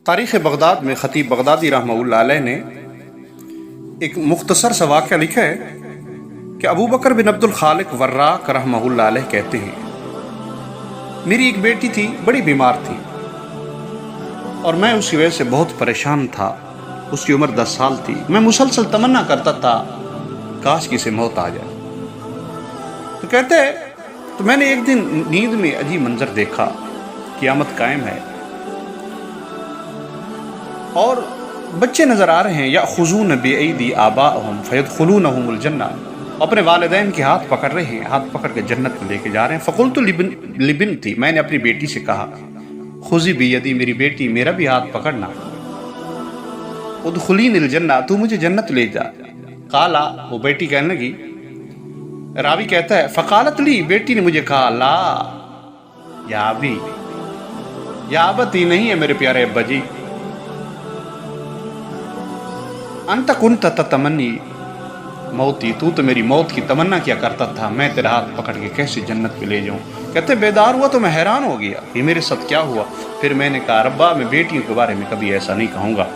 تاریخ بغداد میں خطیب بغدادی رحمہ اللہ علیہ نے ایک مختصر سا واقعہ لکھا ہے کہ ابو بکر بن عبد الخالق وراق رحمہ اللہ علیہ کہتے ہیں، میری ایک بیٹی تھی، بڑی بیمار تھی اور میں اس کی وجہ سے بہت پریشان تھا۔ اس کی عمر 10 سال تھی۔ میں مسلسل تمنا کرتا تھا کاش کی سے موت آ جائے۔ تو کہتے ہیں تو میں نے ایک دن نیند میں عجیب منظر دیکھا، قیامت قائم ہے اور بچے نظر آ رہے ہیں، یأخذون بأیدی آبائہم فیدخلونہم الجنہ، اپنے والدین کے ہاتھ پکڑ رہے ہیں، ہاتھ پکڑ کے جنت میں لے کے جا رہے ہیں۔ فقلت لبنتی، میں نے اپنی بیٹی سے کہا، خذی بیدی، میری بیٹی میرا بھی ہاتھ پکڑنا، ادخلین الجنہ، تو مجھے جنت لے جا۔ قالا، وہ بیٹی کہنے لگی، راوی کہتا ہے فقالت لی، بیٹی نے مجھے کہا، لا یا ابی، یا ابتی نہیں ہے میرے پیارے ابا جی، انت کنت تتمنی موتی، تو میری موت کی تمنا کیا کرتا تھا، میں تیرا ہاتھ پکڑ کے کیسے جنت پہ لے جاؤں۔ کہتے بیدار ہوا تو میں حیران ہو گیا، یہ میرے ساتھ کیا ہوا۔ پھر میں نے کہا، ربا میں بیٹیوں کے بارے میں کبھی ایسا نہیں کہوں گا۔